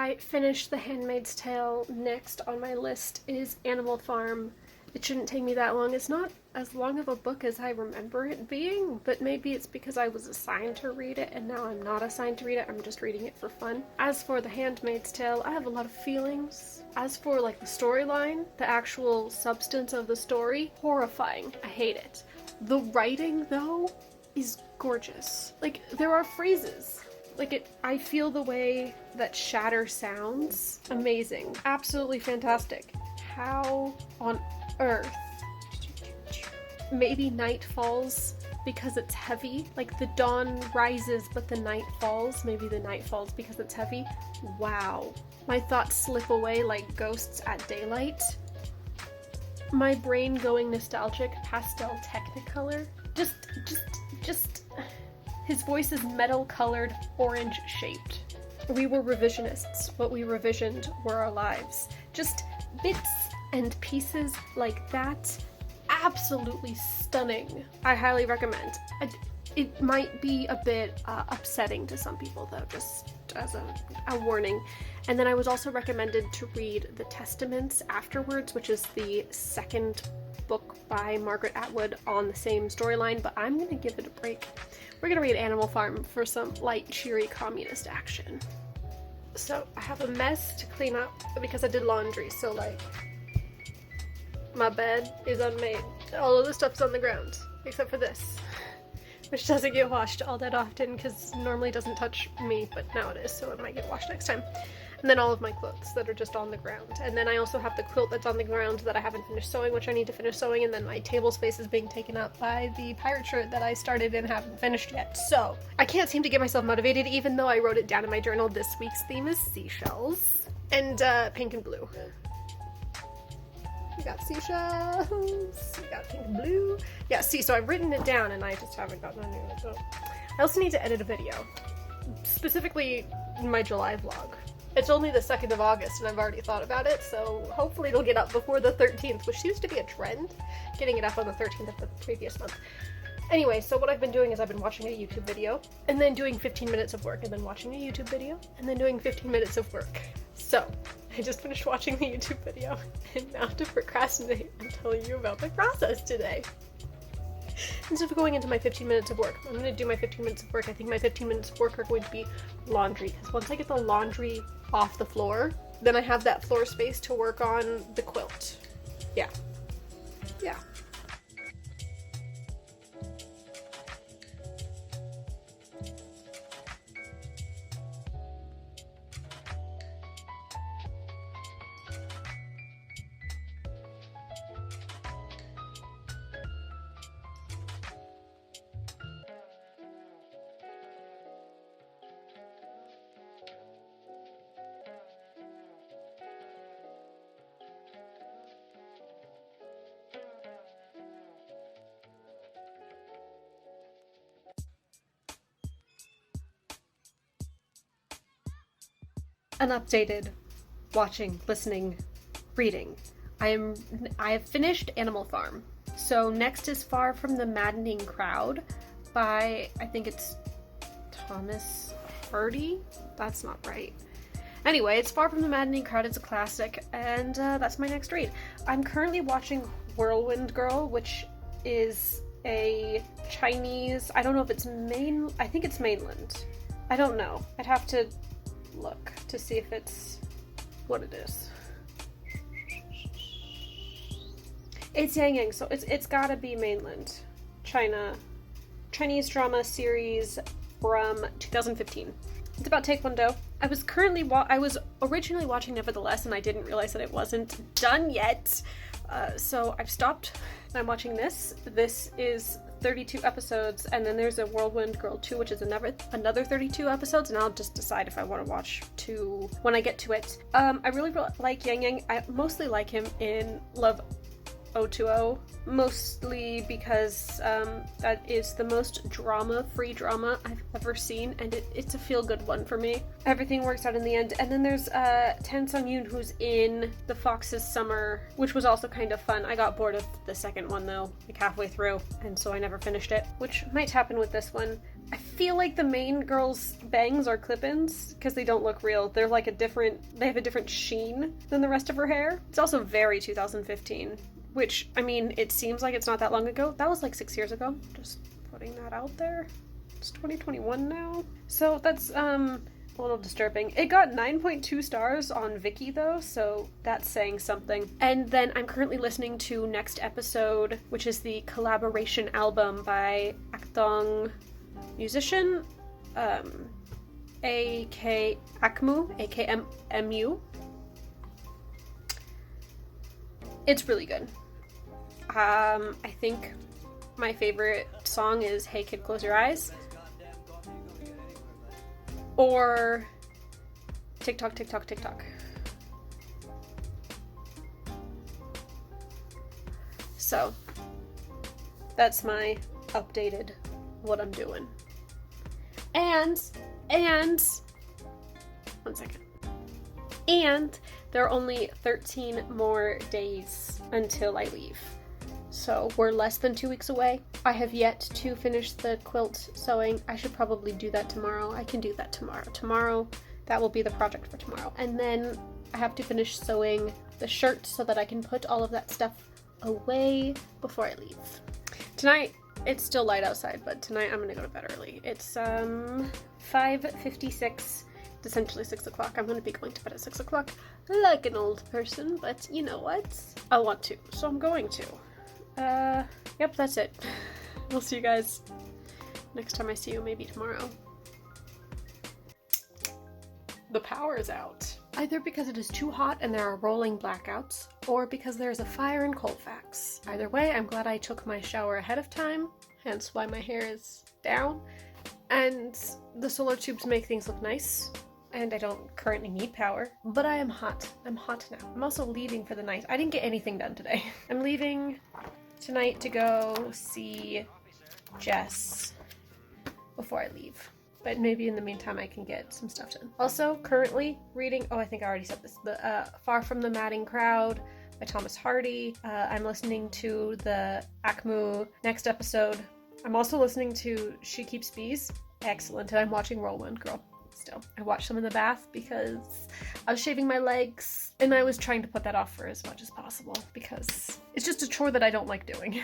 I finished The Handmaid's Tale. Next on my list is Animal Farm. It shouldn't take me that long. It's not as long of a book as I remember it being, but maybe it's because I was assigned to read it and now I'm not assigned to read it. I'm just reading it for fun. As for The Handmaid's Tale, I have a lot of feelings. As for like the storyline, the actual substance of the story, horrifying. I hate it. The writing though is gorgeous. Like there are phrases. I feel the way that shatter sounds. Amazing. Absolutely fantastic. How on earth? Maybe night falls because it's heavy. Like the dawn rises but the night falls. Maybe the night falls because it's heavy. Wow. My thoughts slip away like ghosts at daylight. My brain going nostalgic, pastel technicolor. Just his voice is metal colored, orange shaped. We were revisionists. What we revisioned were our lives. Just bits and pieces like that. Absolutely stunning. I highly recommend. It might be a bit upsetting to some people though, just as a warning. And then I was also recommended to read The Testaments afterwards, which is the second book by Margaret Atwood on the same storyline, but I'm gonna give it a break. We're gonna read Animal Farm for some light, cheery communist action. So I have a mess to clean up because I did laundry, so like my bed is unmade. All of the stuff's on the ground, except for this, which doesn't get washed all that often because normally doesn't touch me, but now it is, so it might get washed next time. And then all of my clothes that are just on the ground. And then I also have the quilt that's on the ground that I haven't finished sewing, which I need to finish sewing, and then my table space is being taken up by the pirate shirt that I started and haven't finished yet. So I can't seem to get myself motivated, even though I wrote it down in my journal. This week's theme is seashells and pink and blue. We got seashells, we got pink and blue. Yeah, see, so I've written it down and I just haven't gotten on it. So I also need to edit a video, specifically my July vlog. It's only the 2nd of August and I've already thought about it, so hopefully it'll get up before the 13th, which seems to be a trend, getting it up on the 13th of the previous month. Anyway, so what I've been doing is I've been watching a YouTube video, and then doing 15 minutes of work, and then watching a YouTube video, and then doing 15 minutes of work. So, I just finished watching the YouTube video, and now to procrastinate and tell you about my process today. Instead of going into my 15 minutes of work, I'm going to do my 15 minutes of work. I think my 15 minutes of work are going to be laundry, because once I get the laundry off the floor, then I have that floor space to work on the quilt. Yeah. Unupdated, watching, listening, reading. I have finished Animal Farm. So next is Far from the Maddening Crowd by, I think it's Thomas Hardy? That's not right. Anyway, it's Far from the Maddening Crowd. It's a classic, and that's my next read. I'm currently watching Whirlwind Girl, which is a Chinese, I don't know if it's I think it's mainland. I don't know. I'd have to look to see if it's what it is. It's Yang Yang, so it's gotta be mainland China. Chinese drama series from 2015. It's about Taekwondo. I was originally watching Nevertheless, and I didn't realize that it wasn't done yet. So I've stopped. I'm watching this. This is 32 episodes, and then there's a Whirlwind Girl 2, which is another 32 episodes, and I'll just decide if I want to watch 2 when I get to it. I really like Yang Yang. I mostly like him in Love 020, mostly because that is the most free drama I've ever seen, and it's a feel-good one for me. Everything works out in the end. And then there's Tan Sung-yoon, who's in The Fox's Summer, which was also kind of fun. I got bored of the second one though, like halfway through, and so I never finished it, which might happen with this one. I feel like the main girl's bangs are clip-ins because they don't look real. They're like they have a different sheen than the rest of her hair. It's also very 2015, which, I mean, it seems like it's not that long ago. That was like 6 years ago. Just putting that out there. It's 2021 now. So that's, a little disturbing. It got 9.2 stars on Viki though, so that's saying something. And then I'm currently listening to Next Episode, which is the collaboration album by Akdong musician, A.K. Akmu, A.K.M.U. It's really good. I think my favorite song is Hey Kid, Close Your Eyes. Or TikTok, TikTok, TikTok. So, that's my updated what I'm doing. And, one second. And there are only 13 more days until I leave. So we're less than 2 weeks away. I have yet to finish the quilt sewing. I should probably do that tomorrow. I can do that tomorrow. Tomorrow, that will be the project for tomorrow. And then I have to finish sewing the shirt so that I can put all of that stuff away before I leave. Tonight, it's still light outside, but tonight I'm gonna go to bed early. It's 5:56. It's essentially 6 o'clock. I'm gonna be going to bed at 6 o'clock like an old person, but you know what? I want to, so I'm going to. Yep, that's it. We'll see you guys next time I see you, maybe tomorrow. The power is out. Either because it is too hot and there are rolling blackouts, or because there is a fire in Colfax. Either way, I'm glad I took my shower ahead of time, hence why my hair is down. And the solar tubes make things look nice, and I don't currently need power. But I am hot. I'm hot now. I'm also leaving for the night. I didn't get anything done today. I'm leaving tonight to go see Jess before I leave. But maybe in the meantime I can get some stuff done. Also, currently reading, I think I already said this, the Far From the Madding Crowd by Thomas Hardy. I'm listening to the Akmu Next Episode. I'm also listening to She Keeps Bees. Excellent. And I'm watching Whirlwind Girl still. I watched them in the bath because I was shaving my legs and I was trying to put that off for as much as possible because it's just a chore that I don't like doing.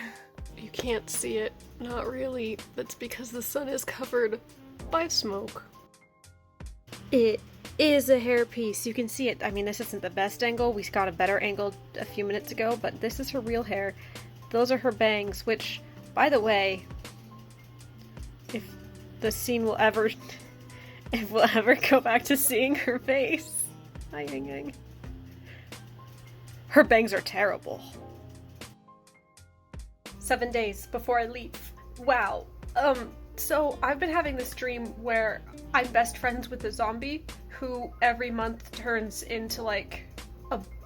You can't see it. Not really. That's because the sun is covered by smoke. It is a hairpiece. You can see it. I mean, this isn't the best angle. We got a better angle a few minutes ago, but this is her real hair. Those are her bangs, which, by the way, if the scene will ever... if we'll ever go back to seeing her face. Hi, Yang Yang. Her bangs are terrible. 7 days before I leave. Wow. So I've been having this dream where I'm best friends with a zombie who every month turns into like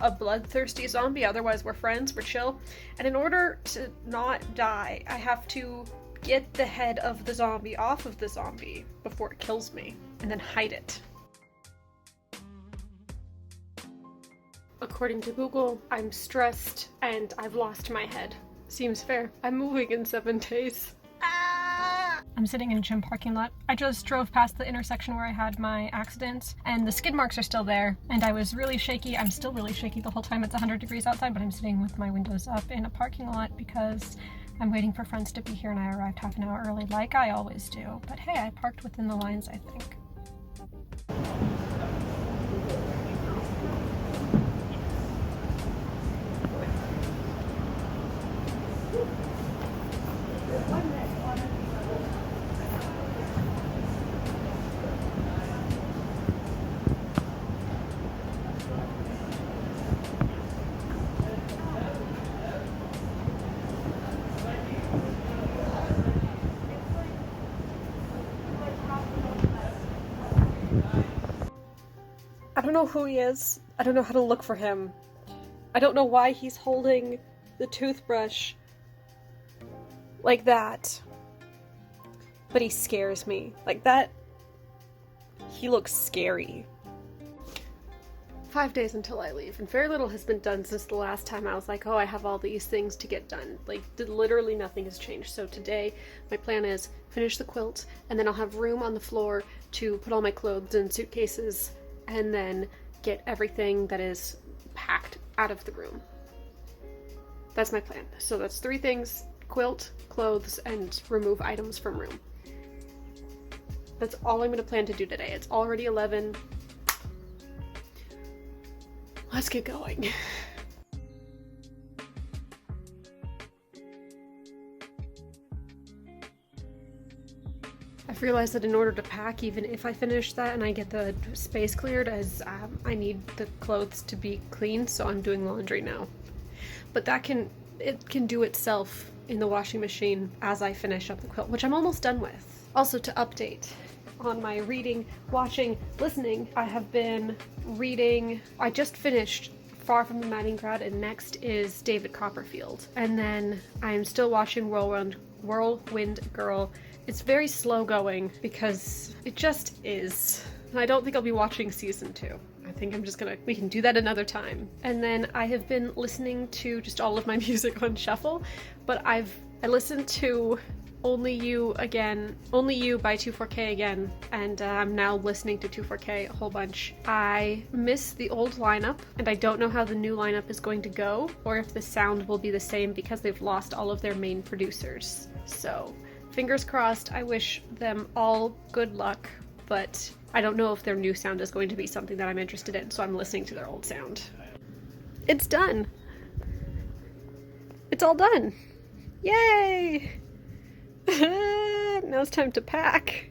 a bloodthirsty zombie. Otherwise we're friends, we're chill. And in order to not die, I have to get the head of the zombie off of the zombie before it kills me, and then hide it. According to Google, I'm stressed and I've lost my head. Seems fair. I'm moving in 7 days. I'm sitting in a gym parking lot. I just drove past the intersection where I had my accident, and the skid marks are still there, and I was really shaky. I'm still really shaky the whole time. It's 100 degrees outside, but I'm sitting with my windows up in a parking lot because I'm waiting for friends to be here, and I arrived half an hour early like I always do. But hey, I parked within the lines, I think. I don't know who he is. I don't know how to look for him. I don't know why he's holding the toothbrush like that. But he scares me. Like that. He looks scary. 5 days until I leave, and very little has been done since the last time I was like, oh, I have all these things to get done. Like, literally nothing has changed. So today, my plan is finish the quilt, and then I'll have room on the floor to put all my clothes in suitcases, and then get everything that is packed out of the room. That's my plan. So that's 3 things: quilt, clothes, and remove items from room. That's all I'm going to plan to do today. It's already 11. Let's get going. I've realized that in order to pack, even if I finish that and I get the space cleared, as I need the clothes to be clean, so I'm doing laundry now. But it can do itself in the washing machine as I finish up the quilt, which I'm almost done with. Also, to update on my reading, watching, listening, I have been reading, I just finished Far from the Maddingrad, and next is David Copperfield. And then I'm still watching Whirlwind Girl. It's very slow going because it just is. I don't think I'll be watching season 2. I think we can do that another time. And then I have been listening to just all of my music on shuffle, but I listened to Only You by 24K again, and I'm now listening to 24K a whole bunch. I miss the old lineup, and I don't know how the new lineup is going to go, or if the sound will be the same because they've lost all of their main producers. So, fingers crossed. I wish them all good luck, but I don't know if their new sound is going to be something that I'm interested in, so I'm listening to their old sound. It's done! It's all done! Yay! Now it's time to pack.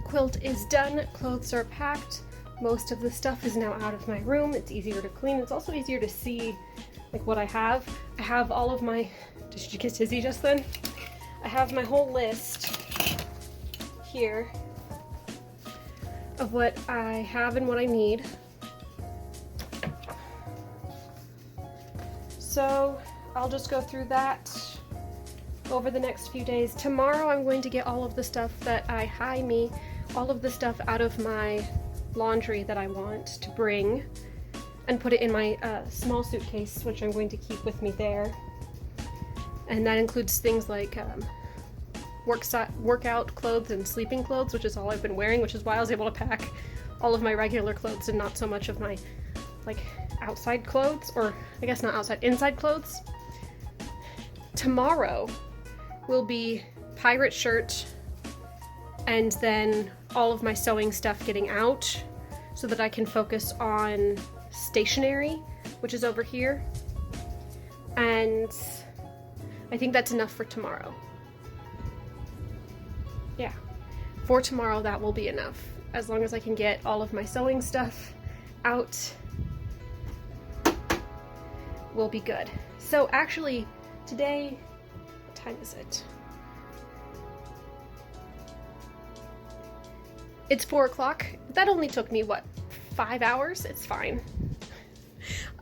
Quilt is done, clothes are packed, most of the stuff is now out of my room. It's easier to clean. It's also easier to see like what I have. I have all of my, did you get dizzy just then? I have my whole list here of what I have and what I need. So I'll just go through that over the next few days. Tomorrow I'm going to get all of the stuff that all of the stuff out of my laundry that I want to bring and put it in my small suitcase, which I'm going to keep with me there. And that includes things like workout clothes and sleeping clothes, which is all I've been wearing, which is why I was able to pack all of my regular clothes and not so much of my like outside clothes, or I guess not outside, inside clothes. Tomorrow will be pirate shirt and then all of my sewing stuff getting out so that I can focus on stationery, which is over here. And I think that's enough for tomorrow. Yeah, for tomorrow that will be enough. As long as I can get all of my sewing stuff out, we'll be good. So actually, today, what time is it? It's 4 o'clock. That only took me, what, 5 hours? It's fine.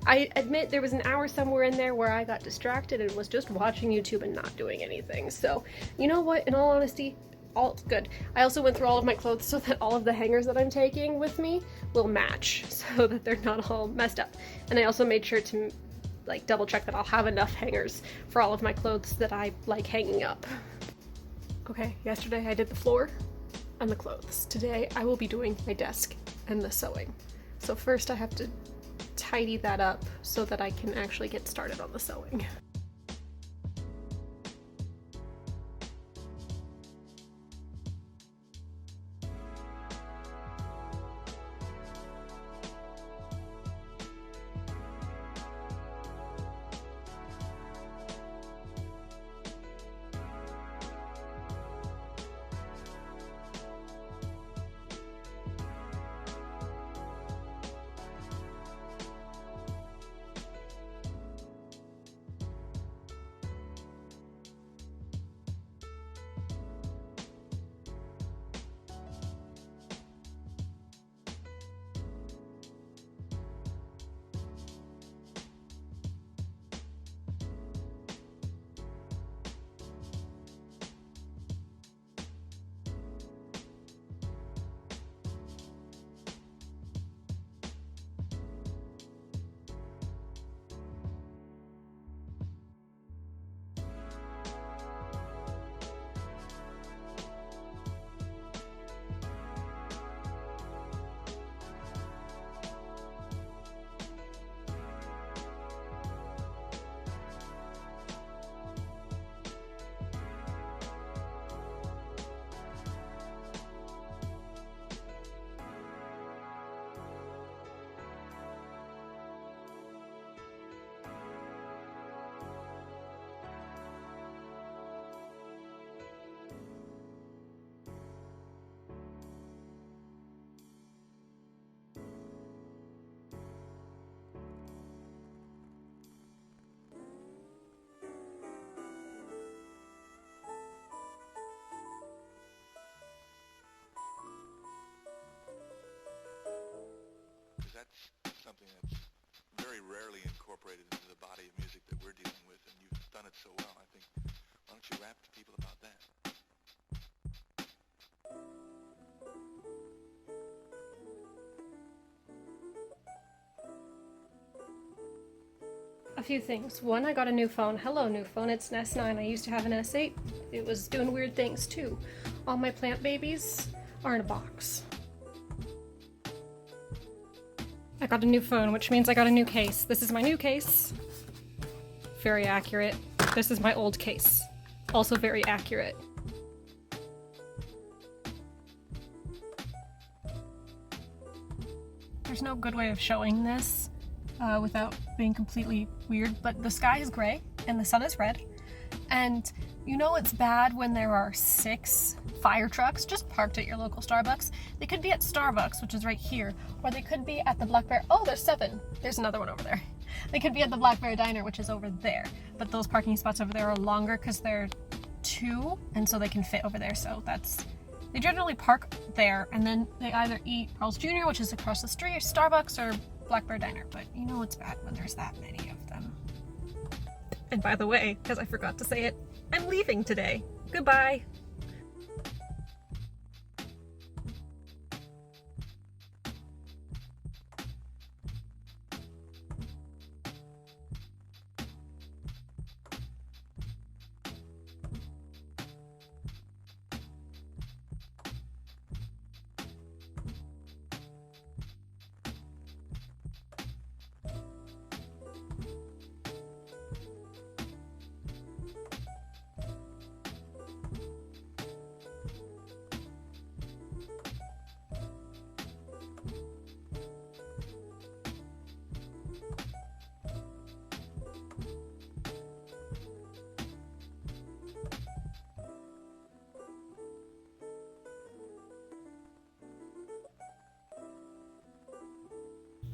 I admit there was an hour somewhere in there where I got distracted and was just watching YouTube and not doing anything. So, you know what, in all honesty, all good. I also went through all of my clothes so that all of the hangers that I'm taking with me will match so that they're not all messed up. And I also made sure to like double check that I'll have enough hangers for all of my clothes that I like hanging up. Okay, yesterday I did the floor and the clothes. Today I will be doing my desk and the sewing. So first I have to tidy that up so that I can actually get started on the sewing. something that's very rarely incorporated into the body of music that we're dealing with, and you've done it so well. I think, why don't you rap to people about that? A few things. One, I got a new phone. Hello, new phone. It's an S9. I used to have an S8. It was doing weird things too. All my plant babies are in a box. I got a new phone, which means I got a new case. This is my new case. Very accurate. This is my old case. Also very accurate. There's no good way of showing this without being completely weird, but the sky is gray and the sun is red. And you know it's bad when there are 6 fire trucks just parked at your local Starbucks. They could be at Starbucks, which is right here, or they could be at the Blackberry. Oh, there's 7. There's another one over there. They could be at the Blackberry Diner, which is over there. But those parking spots over there are longer because they're 2, and so they can fit over there. So they generally park there, and then they either eat Carl's Jr., which is across the street, or Starbucks, or Blackberry Diner. But you know it's bad when there's that many of them. And by the way, because I forgot to say it, I'm leaving today. Goodbye.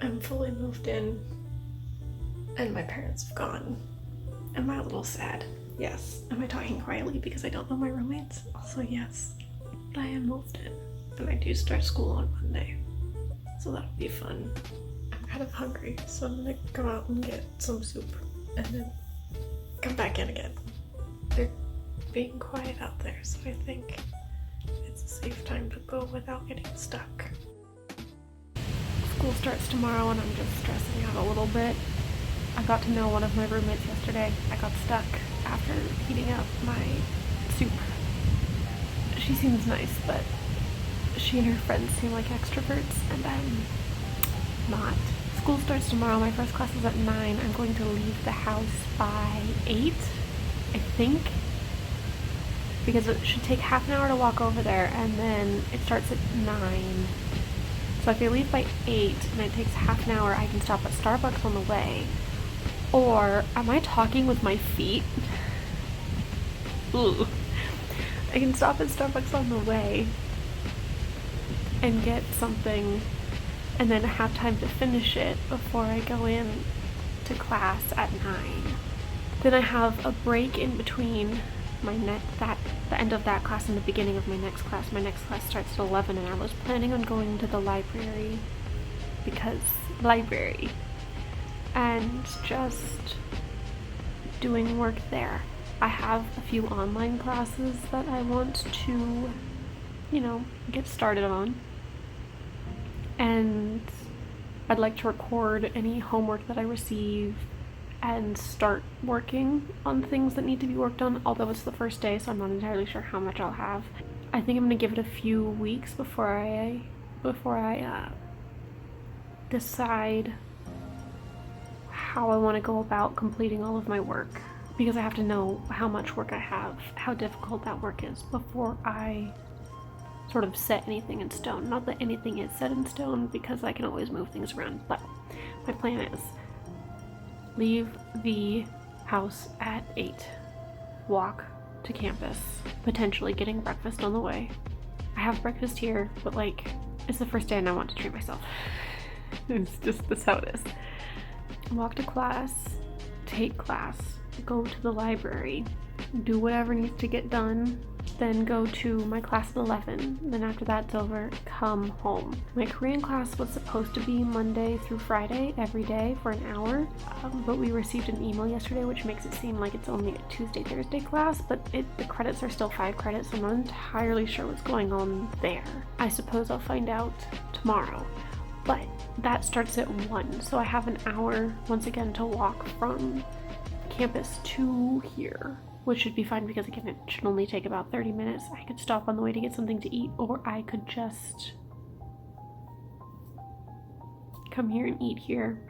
I'm fully moved in, and my parents have gone. Am I a little sad? Yes. Am I talking quietly because I don't know my roommates? Also yes. But I am moved in, and I do start school on Monday, so that'll be fun. I'm kind of hungry, so I'm gonna go out and get some soup, and then come back in again. They're being quiet out there, so I think it's a safe time to go without getting stuck. School starts tomorrow and I'm just stressing out a little bit. I got to know one of my roommates yesterday. I got stuck after heating up my soup. She seems nice, but she and her friends seem like extroverts, and I'm not. School starts tomorrow. My first class is at 9. I'm going to leave the house by 8, I think, because it should take half an hour to walk over there, and then it starts at 9. So if I leave by 8 and it takes half an hour, I can stop at Starbucks on the way. Or, am I talking with my feet? Ooh. I can stop at Starbucks on the way and get something, and then have time to finish it before I go in to class at 9. Then I have a break in between the end of that class and the beginning of my next class. My next class starts at 11, and I was planning on going to the library because library and just doing work there. I have a few online classes that I want to, get started on, and I'd like to record any homework that I receive and start working on things that need to be worked on, although it's the first day, so I'm not entirely sure how much I'll have. I think I'm gonna give it a few weeks before I decide how I want to go about completing all of my work, because I have to know how much work I have, how difficult that work is, before I sort of set anything in stone. Not that anything is set in stone, because I can always move things around, but my plan is leave the house at 8, walk to campus, potentially getting breakfast on the way. I have breakfast here, but it's the first day and I want to treat myself. That's how it is. Walk to class, take class, go to the library, do whatever needs to get done, then go to my class at 11. Then after that's over, come home. My Korean class was supposed to be Monday through Friday every day for an hour, but we received an email yesterday which makes it seem like it's only a Tuesday, Thursday class, but the credits are still 5 credits, so I'm not entirely sure what's going on there. I suppose I'll find out tomorrow, but that starts at 1, so I have an hour once again to walk from campus to here, which should be fine because again it should only take about 30 minutes. I could stop on the way to get something to eat, or I could just come here and eat here.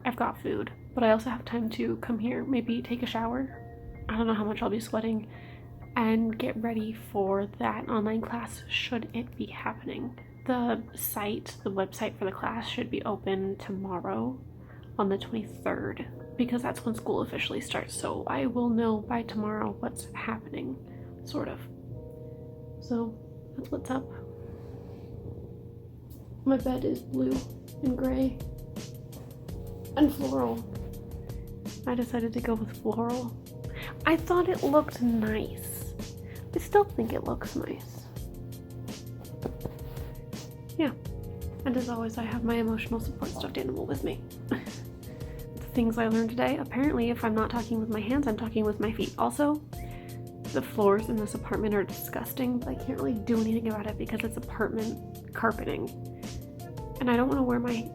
I've got food, but I also have time to come here, maybe take a shower. I don't know how much I'll be sweating, and get ready for that online class should it be happening. The website for the class should be open tomorrow on the 23rd, because that's when school officially starts, so I will know by tomorrow what's happening, sort of. So that's what's up. My bed is blue and gray and floral. I decided to go with floral. I thought it looked nice. I still think it looks nice. Yeah, and as always, I have my emotional support stuffed animal with me. Things I learned today. Apparently, if I'm not talking with my hands, I'm talking with my feet. Also, the floors in this apartment are disgusting, but I can't really do anything about it because it's apartment carpeting. And I don't want to wear my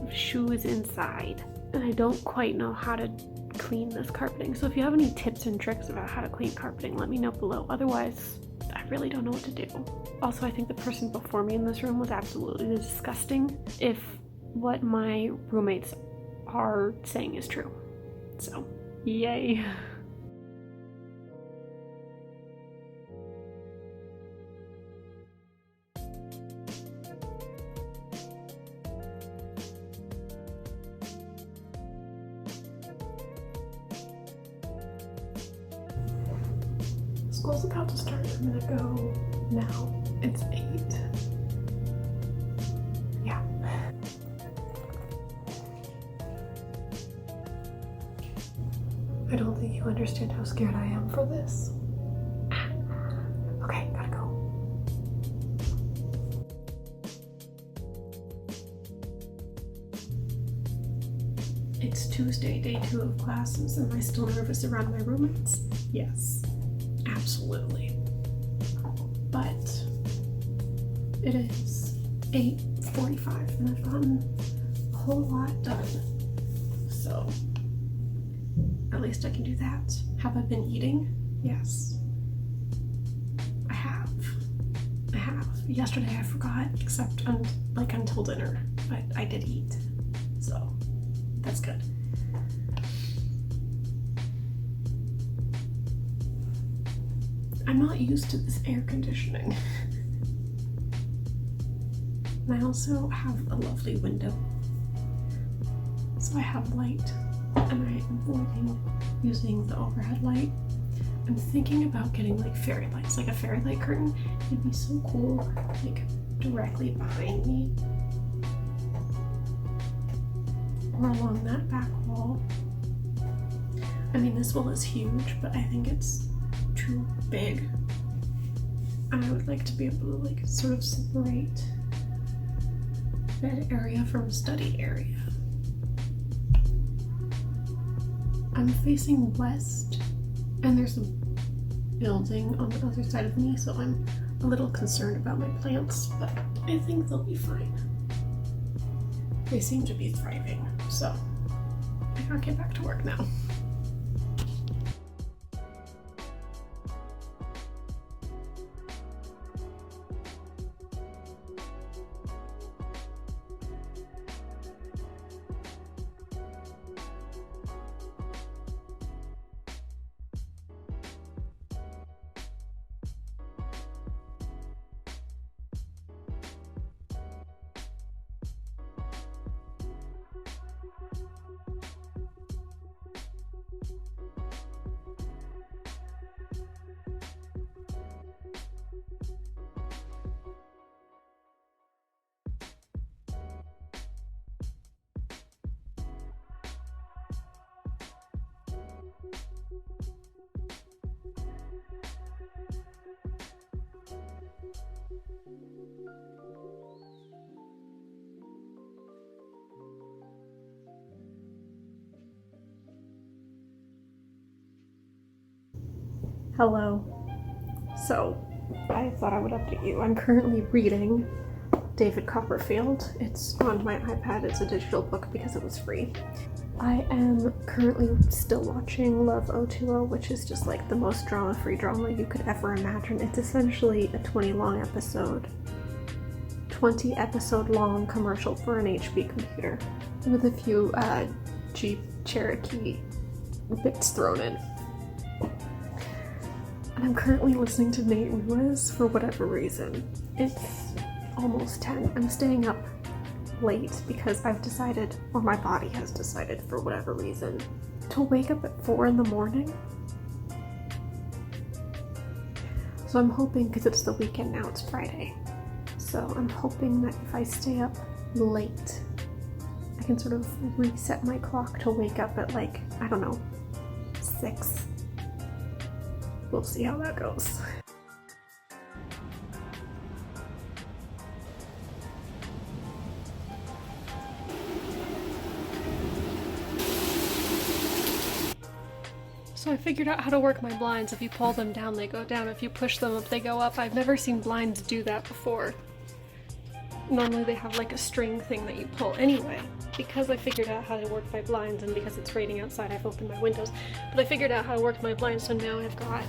shoes inside. And I don't quite know how to clean this carpeting. So if you have any tips and tricks about how to clean carpeting, let me know below. Otherwise, I really don't know what to do. Also, I think the person before me in this room was absolutely disgusting if what my roommates are saying is true. So, yay. School's about to start. I'm gonna go now. It's 8. Yeah. I don't think you understand how scared I am for this. Okay, gotta go. It's Tuesday, day 2 of classes. Am I still nervous around my roommates? Yes, absolutely. But it is 8:45 and I've gotten a whole lot done. So at least I can do that. Have I been eating? Yes. I have. Yesterday I forgot, except until dinner, but I did eat. So that's good. I'm not used to this air conditioning. And I also have a lovely window. So I have light, and I am avoiding using the overhead light. I'm thinking about getting like fairy lights, like a fairy light curtain. It'd be so cool, like directly behind me. Or along that back wall. I mean, this wall is huge, but I think it's too big. And I would like to be able to like sort of separate bed area from study area. I'm facing west, and there's a building on the other side of me, so I'm a little concerned about my plants, but I think they'll be fine. They seem to be thriving, so I gotta get back to work now. Hello. So, I thought I would update you. I'm currently reading David Copperfield. It's on my iPad. It's a digital book because it was free. I am currently still watching Love 020, which is just like the most drama-free drama you could ever imagine. It's essentially a 20 episode long commercial for an HP computer with a few Jeep Cherokee bits thrown in. And I'm currently listening to Nate Ruiz for whatever reason. It's almost 10. I'm staying up late because I've decided, or my body has decided for whatever reason, to wake up at 4 in the morning. So I'm hoping, because it's the weekend now, it's Friday, so I'm hoping that if I stay up late, I can sort of reset my clock to wake up at like, I don't know, 6. We'll see how that goes. So I figured out how to work my blinds. If you pull them down, they go down. If you push them up, they go up. I've never seen blinds do that before. Normally they have like a string thing that you pull. Anyway, because I figured out how to work my blinds and because it's raining outside, I've opened my windows. But I figured out how to work my blinds, so now I've got...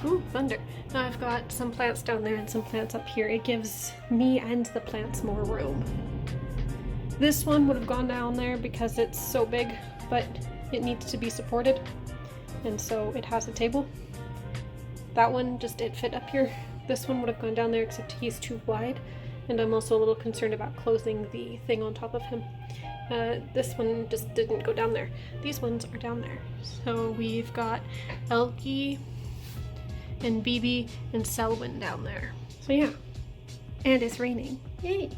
Ooh, thunder. Now I've got some plants down there and some plants up here. It gives me and the plants more room. This one would have gone down there because it's so big, but it needs to be supported, and so it has a table. That one just did fit up here. This one would have gone down there, except he's too wide, and I'm also a little concerned about closing the thing on top of him. This one just didn't go down there. These ones are down there. So we've got Elkie and BB and Selwyn down there. So yeah, and it's raining. Yay!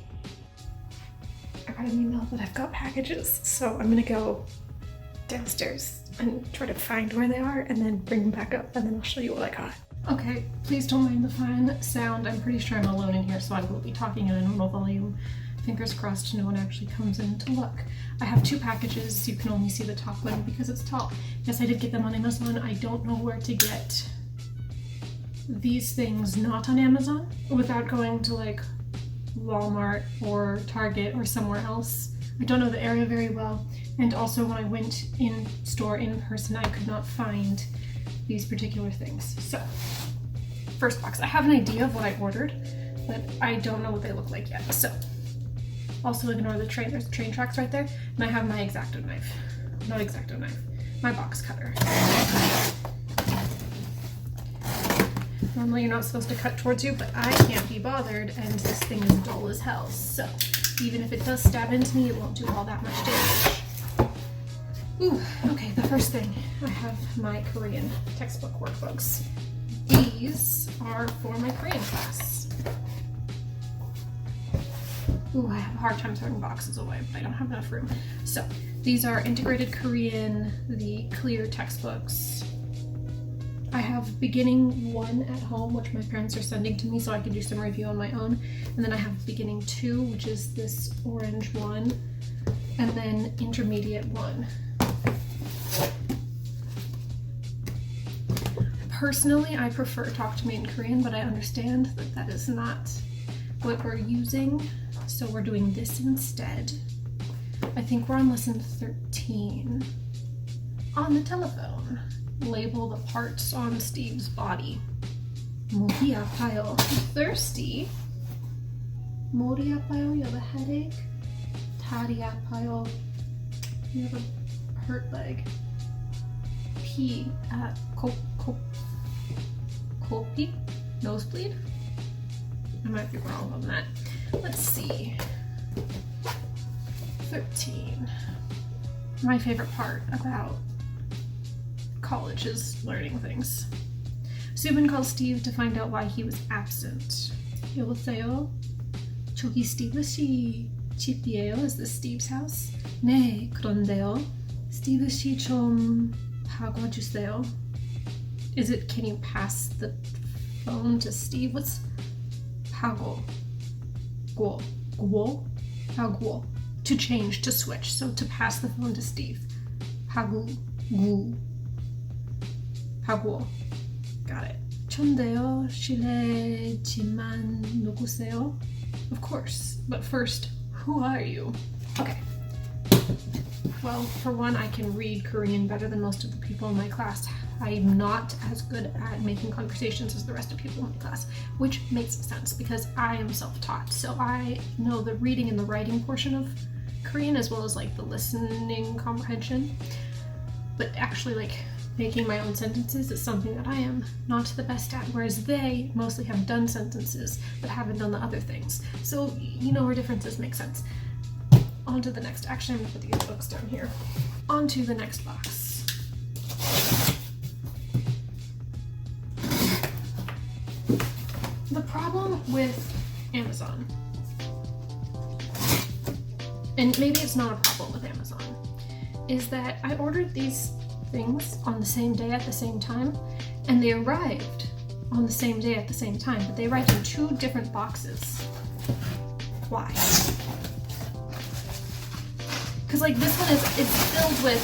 I got an email that I've got packages, so I'm gonna go downstairs and try to find where they are and then bring them back up, and then I'll show you what I got. Okay, please don't mind the fine sound. I'm pretty sure I'm alone in here, so I will be talking at a normal volume. Fingers crossed no one actually comes in to look. I have 2 packages. You can only see the top one because it's tall. Yes, I did get them on Amazon. I don't know where to get these things not on Amazon without going to like Walmart or Target or somewhere else. I don't know the area very well, and also when I went in store in person, I could not find these particular things. So, first box. I have an idea of what I ordered, but I don't know what they look like yet. So, also ignore the train. There's train tracks right there, and I have my X-Acto knife. Not X-Acto knife. My box cutter. Normally you're not supposed to cut towards you, but I can't be bothered, and this thing is dull as hell. So, even if it does stab into me, it won't do all that much damage. Ooh, okay, the first thing, I have my Korean textbook workbooks. These are for my Korean class. Ooh, I have a hard time throwing boxes away, but I don't have enough room. So, these are Integrated Korean, the clear textbooks. I have Beginning 1 at home, which my parents are sending to me so I can do some review on my own. And then I have Beginning 2, which is this orange one. And then Intermediate 1. Personally, I prefer Talk to Me in Korean, but I understand that that is not what we're using. So we're doing this instead. I think we're on lesson 13. On the telephone. Label the parts on Steve's body. Mori apayo. Thirsty. Mori apayo, you have a headache. Tari apayo, you have a hurt leg. Kopi? Nosebleed? I might be wrong on that. Let's see. 13. My favorite part about college is learning things. Subin calls Steve to find out why he was absent. 여보세요? 저기 스티브 씨 집이에요? Is this Steve's house? 네, 그런데요. 스티브 씨 좀 바꿔주세요. Is it, can you pass the phone to Steve? What's 파고? 파고. To change, to switch. So to pass the phone to Steve. 파고. Got it. 전데요, 실례지만 누구세요? Of course, but first, who are you? Okay. Well, for one, I can read Korean better than most of the people in my class. I'm not as good at making conversations as the rest of people in my class, which makes sense because I am self-taught. So I know the reading and the writing portion of Korean as well as like the listening comprehension. But actually like making my own sentences is something that I am not the best at, whereas they mostly have done sentences but haven't done the other things. So, you know, our differences make sense. On to the next. Actually, I'm gonna put these books down here. On to the next box. The problem with Amazon, and maybe it's not a problem with Amazon, is that I ordered these things on the same day at the same time, and they arrived on the same day at the same time, but they arrived in 2 different boxes. Why? Because like this one is filled with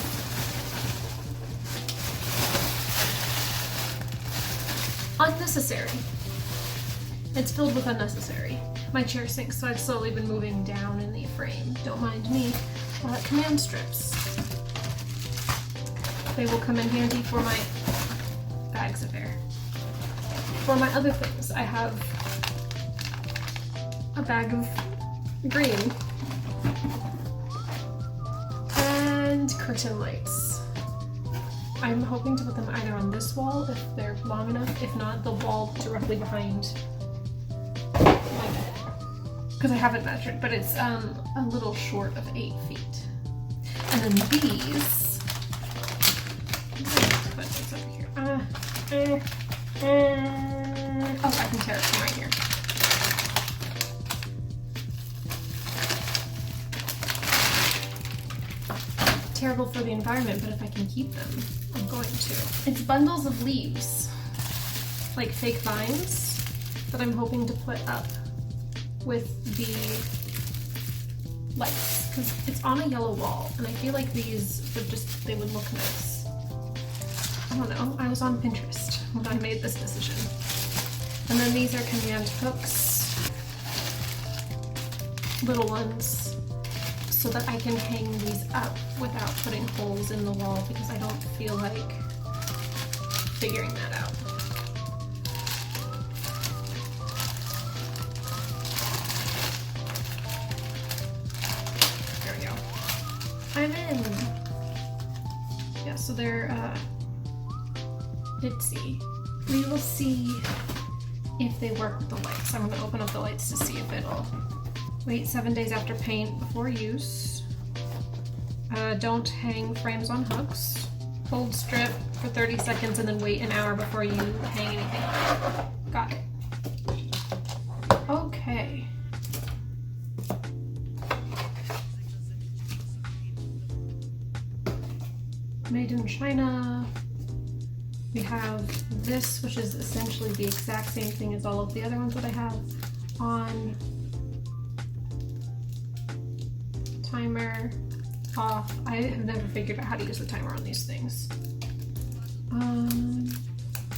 unnecessary. It's filled with unnecessary. My chair sinks, so I've slowly been moving down in the frame. Don't mind me. Command strips. They will come in handy for my bags of air. For my other things, I have a bag of green and curtain lights. I'm hoping to put them either on this wall if they're long enough, if not the wall directly behind my bed. Because I haven't measured, but it's a little short of 8 feet. And then these, put this over here. Oh, I can tear it from right here. Terrible for the environment, but if I can keep them, I'm going to. It's bundles of leaves, like fake vines, that I'm hoping to put up with the lights, because it's on a yellow wall, and I feel like these would they would look nice. I don't know, I was on Pinterest when I made this decision. And then these are command hooks, little ones, so that I can hang these up without putting holes in the wall because I don't feel like figuring that out. There we go. I'm in! Yeah, so they're ditzy. We will see if they work with the lights. I'm going to open up the lights to see if it'll wait 7 days after paint before use. Don't hang frames on hooks. Hold strip for 30 seconds and then wait an hour before you hang anything on. Got it. Okay. Made in China. We have this, which is essentially the exact same thing as all of the other ones that I have on. Timer off. I have never figured out how to use the timer on these things.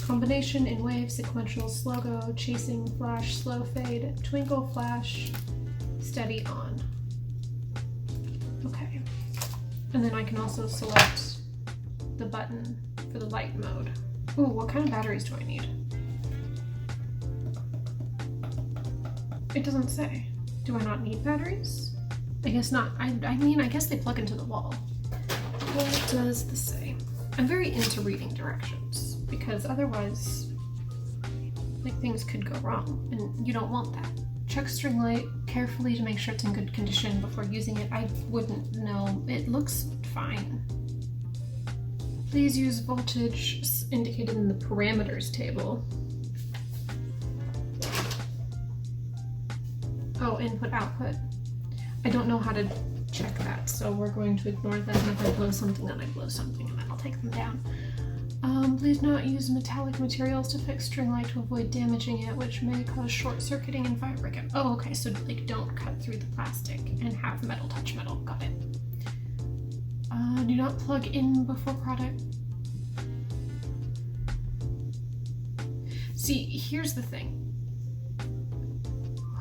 Combination in wave, sequential, slow go, chasing, flash, slow fade, twinkle, flash, steady on. Okay. And then I can also select the button for the light mode. Ooh, what kind of batteries do I need? It doesn't say. Do I not need batteries? I guess not. I mean, I guess they plug into the wall. What does this say? I'm very into reading directions because otherwise, like, things could go wrong and you don't want that. Check string light carefully to make sure it's in good condition before using it. I wouldn't know. It looks fine. Please use voltage indicated in the parameters table. Oh, input output. I don't know how to check that, so we're going to ignore that, and if I blow something, then I blow something, and then I'll take them down. Please not use metallic materials to fix string light to avoid damaging it, which may cause short-circuiting and fire breakout. Oh, okay, so like don't cut through the plastic and have metal touch metal. Got it. Do not plug in before product. See, here's the thing.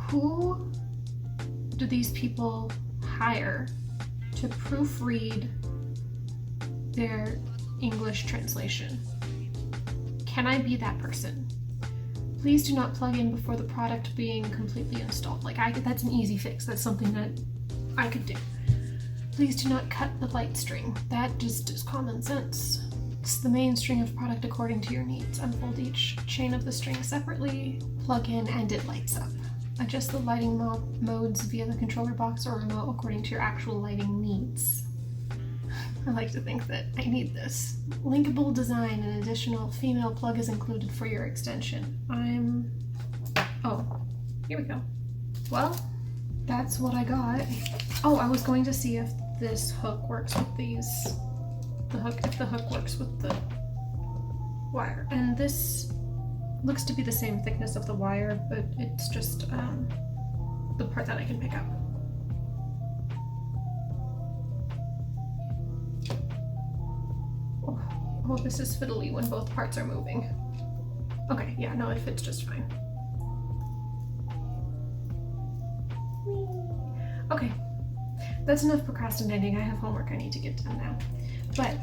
Who do these people hire to proofread their English translation? Can I be that person? Please do not plug in before the product being completely installed. Like, that's an easy fix. That's something that I could do. Please do not cut the light string. That just is common sense. It's the main string of product according to your needs. Unfold each chain of the string separately, plug in, and it lights up. Adjust the lighting modes via the controller box or remote according to your actual lighting needs. I like to think that I need this. Linkable design, an additional female plug is included for your extension. Oh, here we go. Well, that's what I got. Oh, I was going to see if this hook works with these. If the hook works with the wire. And this looks to be the same thickness of the wire, but it's just the part that I can pick up. Oh, this is fiddly when both parts are moving. Okay, yeah, no, it fits just fine. Okay, that's enough procrastinating. I have homework I need to get done now. But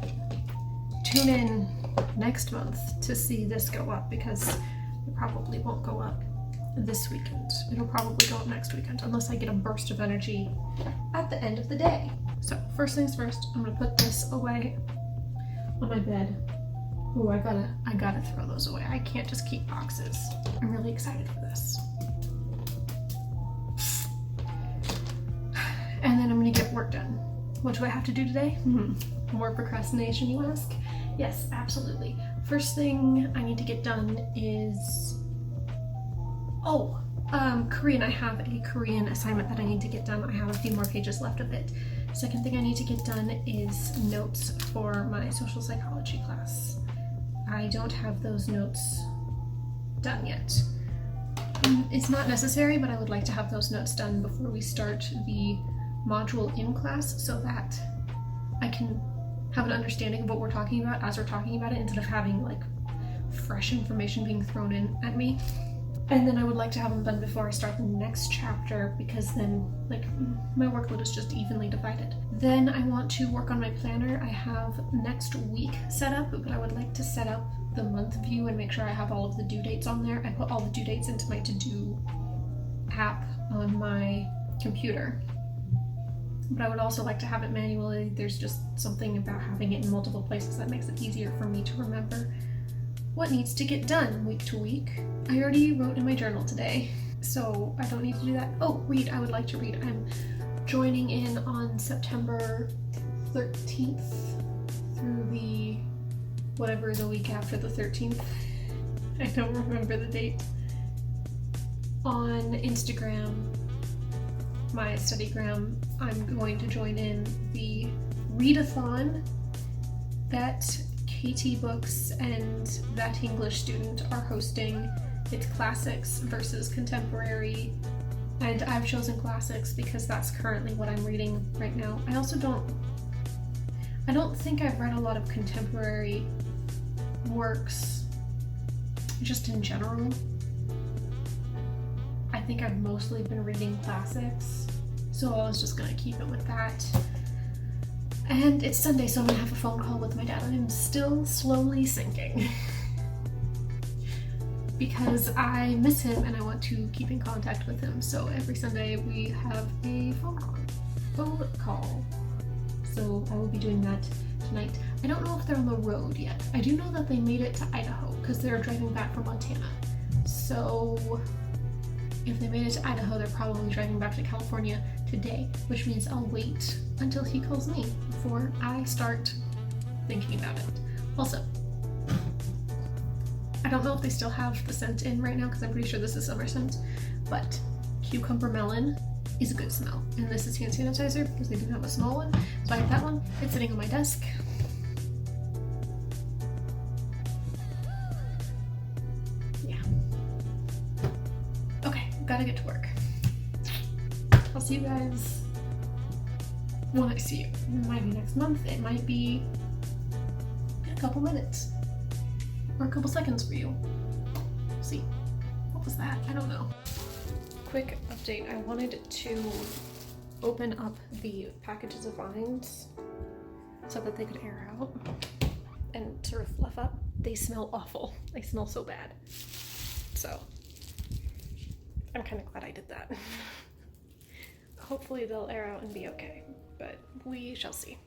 tune in next month to see this go up, because it probably won't go up this weekend. It'll probably go up next weekend unless I get a burst of energy at the end of the day. So first things first, I'm gonna put this away on my bed. Ooh, I gotta throw those away. I can't just keep boxes. I'm really excited for this. And then I'm gonna get work done. What do I have to do today? More procrastination, you ask? Yes, absolutely. First thing I need to get done is, Korean. I have a Korean assignment that I need to get done. I have a few more pages left of it. Second thing I need to get done is notes for my social psychology class. I don't have those notes done yet. It's not necessary, but I would like to have those notes done before we start the module in class so that I can have an understanding of what we're talking about as we're talking about it, instead of having like fresh information being thrown in at me. And then I would like to have them done before I start the next chapter, because then like my workload is just evenly divided. Then I want to work on my planner. I have next week set up, but I would like to set up the month view and make sure I have all of the due dates on there. I put all the due dates into my to-do app on my computer, but I would also like to have it manually. There's just something about having it in multiple places that makes it easier for me to remember what needs to get done week to week. I already wrote in my journal today, so I don't need to do that. Oh, read. I would like to read. I'm joining in on September 13th through the whatever the week after the 13th. I don't remember the date. On Instagram, my studygram, I'm going to join in the readathon that KT Books and That English Student are hosting. It's classics versus contemporary, and I've chosen classics because that's currently what I'm reading right now. I also I don't think I've read a lot of contemporary works just in general. I think I've mostly been reading classics, so I was just gonna keep it with that. And it's Sunday, so I'm gonna have a phone call with my dad. I'm still slowly sinking because I miss him and I want to keep in contact with him. So every Sunday we have a phone call. So I will be doing that tonight. I don't know if they're on the road yet. I do know that they made it to Idaho because they're driving back from Montana. So if they made it to Idaho, they're probably driving back to California today, which means I'll wait until he calls me before I start thinking about it. Also, I don't know if they still have the scent in right now because I'm pretty sure this is summer scent, but cucumber melon is a good smell. And this is hand sanitizer because they do have a small one, so I have that one. It's sitting on my desk. Yeah. Okay, gotta get to work. I'll see you guys when I see you. It might be next month, it might be in a couple minutes or a couple seconds for you. See. What was that? I don't know. Quick update. I wanted to open up the packages of vines so that they could air out and sort of fluff up. They smell awful. They smell so bad. So I'm kind of glad I did that. Hopefully they'll air out and be okay, but we shall see.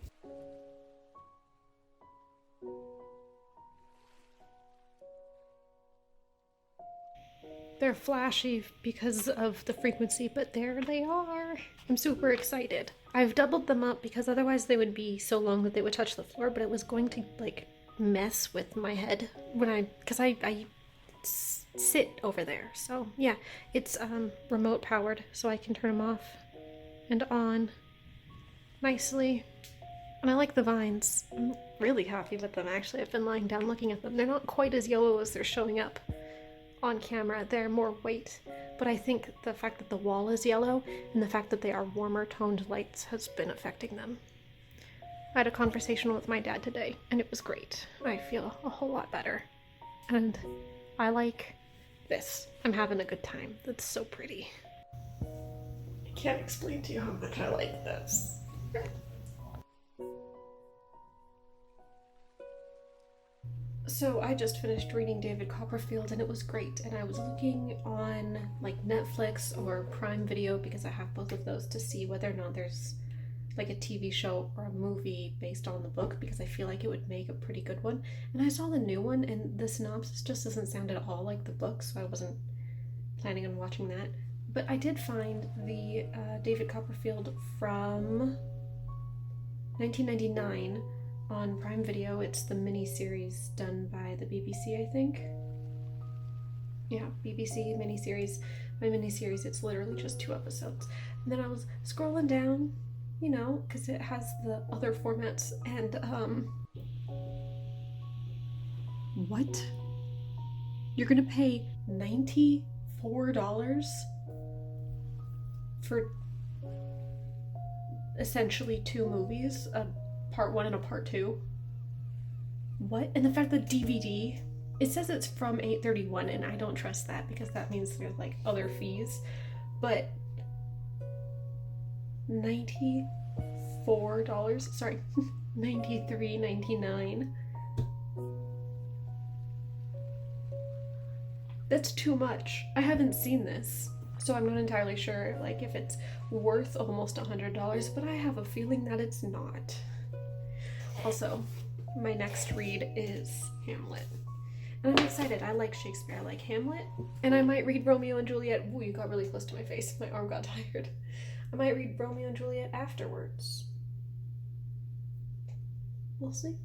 They're flashy because of the frequency, but there they are. I'm super excited. I've doubled them up because otherwise they would be so long that they would touch the floor, but it was going to like mess with my head when because I sit over there. So yeah, it's remote powered, so I can turn them off and on nicely. And I like the vines. I'm really happy with them, actually. I've been lying down looking at them. They're not quite as yellow as they're showing up on camera. They're more white, but I think the fact that the wall is yellow and the fact that they are warmer toned lights has been affecting them. I had a conversation with my dad today and it was great. I feel a whole lot better. And I like this. I'm having a good time. That's so pretty. I can't explain to you how much I like this. So I just finished reading David Copperfield and it was great, and I was looking on like Netflix or Prime Video, because I have both of those, to see whether or not there's like a TV show or a movie based on the book, because I feel like it would make a pretty good one. And I saw the new one and the synopsis just doesn't sound at all like the book, so I wasn't planning on watching that. But I did find the David Copperfield from 1999 on Prime Video. It's the miniseries done by the BBC, I think. Yeah, BBC miniseries. My miniseries, it's literally just 2 episodes. And then I was scrolling down, you know, because it has the other formats, and what? You're gonna pay $94 for essentially 2 movies, a part 1 and a part 2. What? And the fact that DVD, it says it's from 8/31, and I don't trust that because that means there's like other fees. But $94, sorry, $93.99. That's too much. I haven't seen this, so I'm not entirely sure like if it's worth almost $100, but I have a feeling that it's not. Also, my next read is Hamlet. And I'm excited. I like Shakespeare. I like Hamlet. And I might read Romeo and Juliet. Ooh, you got really close to my face. My arm got tired. I might read Romeo and Juliet afterwards. We'll see.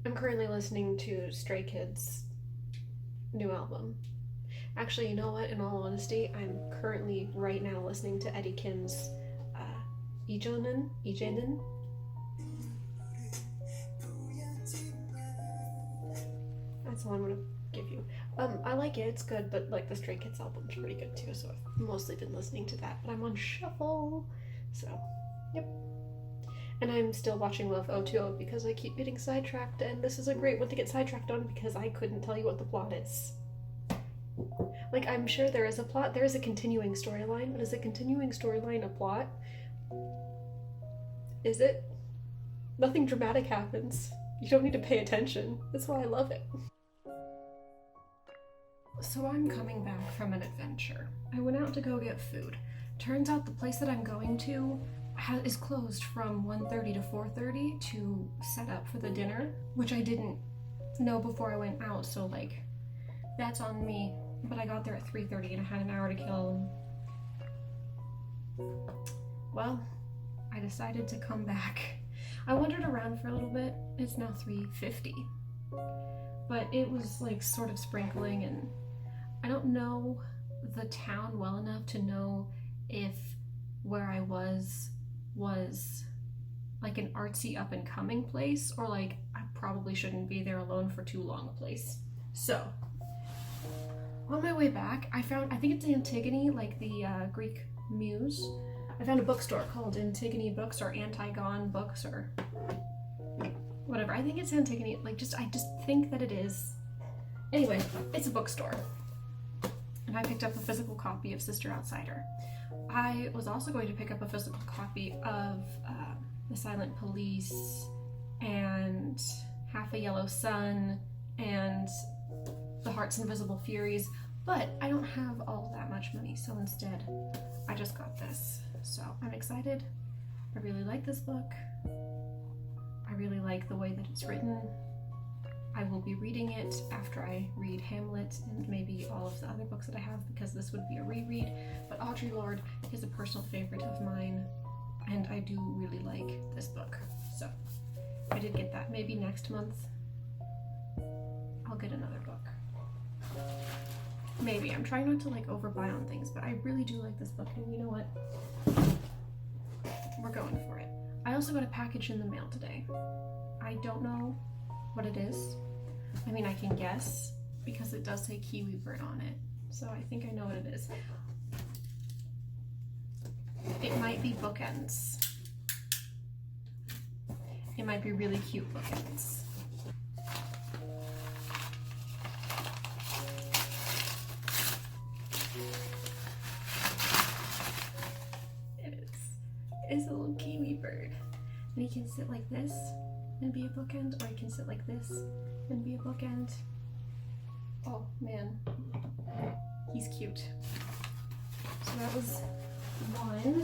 I'm currently listening to Stray Kids' new album. Actually, you know what? In all honesty, I'm currently right now listening to Eddie Kim's Ijonin. That's all I'm gonna give you. I like it, it's good, but like the Stray Kids album's pretty good too, so I've mostly been listening to that, but I'm on shuffle, so yep. And I'm still watching Love 020 because I keep getting sidetracked, and this is a great one to get sidetracked on because I couldn't tell you what the plot is. Like, I'm sure there is a plot, there is a continuing storyline, but is a continuing storyline a plot? Is it? Nothing dramatic happens. You don't need to pay attention. That's why I love it. So I'm coming back from an adventure. I went out to go get food. Turns out the place that I'm going to is closed from 1:30 to 4:30 to set up for the dinner, which I didn't know before I went out, so like, that's on me. But I got there at 3:30 and I had an hour to kill. Well, I decided to come back. I wandered around for a little bit. It's now 3:50. But it was like sort of sprinkling, and I don't know the town well enough to know if where I was like an artsy up and coming place, or like I probably shouldn't be there alone for too long a place. So on my way back, I think it's Antigone, like the Greek muse. I found a bookstore called Antigone Books or Antigone Books or whatever. I think it's Antigone. Like, I just think that it is. Anyway, it's a bookstore. and I picked up a physical copy of Sister Outsider. I was also going to pick up a physical copy of The Silent Police and Half a Yellow Sun and The Heart's Invisible Furies, but I don't have all that much money, so instead I just got this. So I'm excited. I really like this book. I really like the way that it's written. I will be reading it after I read Hamlet and maybe all of the other books that I have, because this would be a reread. But Audre Lorde is a personal favorite of mine, and I do really like this book. So I did get that. Maybe next month I'll get another book. Maybe. I'm trying not to like overbuy on things, but I really do like this book, and you know what? We're going for it. I also got a package in the mail today. I don't know what it is. I mean, I can guess because it does say kiwi bird on it, so I think I know what it is. It might be bookends. It might be really cute bookends. It is. It's a little kiwi bird. And he can sit like this and be a bookend, or he can sit like this and be a bookend. Oh man, he's cute. So that was one,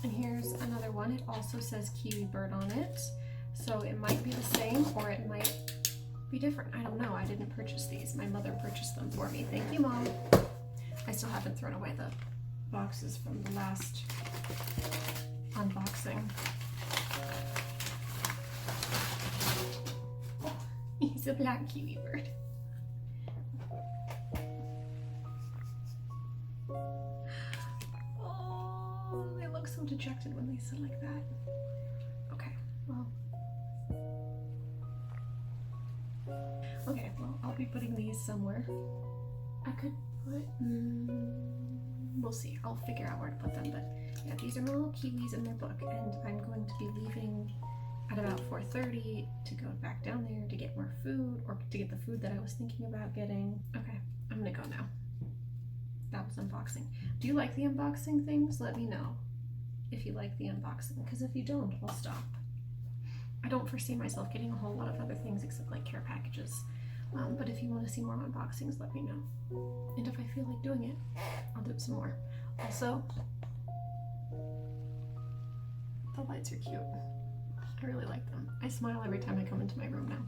and here's another one. It also says kiwi bird on it, so it might be the same or it might be different. I don't know. I didn't purchase these. My mother purchased them for me. Thank you, Mom. I still haven't thrown away the boxes from the last unboxing. He's a black kiwi bird. Oh, they look so dejected when they sit like that. Okay, well. Okay, well, I'll be putting these somewhere. I could put, we'll see. I'll figure out where to put them, but yeah, these are my little kiwis in their book, and I'm going to be leaving at about 4:30 to go back down there to get more food, or to get the food that I was thinking about getting. Okay, I'm gonna go now. That was unboxing. Do you like the unboxing things? Let me know if you like the unboxing, because if you don't, I'll stop. I don't foresee myself getting a whole lot of other things except like care packages. But if you want to see more unboxings, let me know. And if I feel like doing it, I'll do it some more. Also, the lights are cute. I really like them. I smile every time I come into my room now.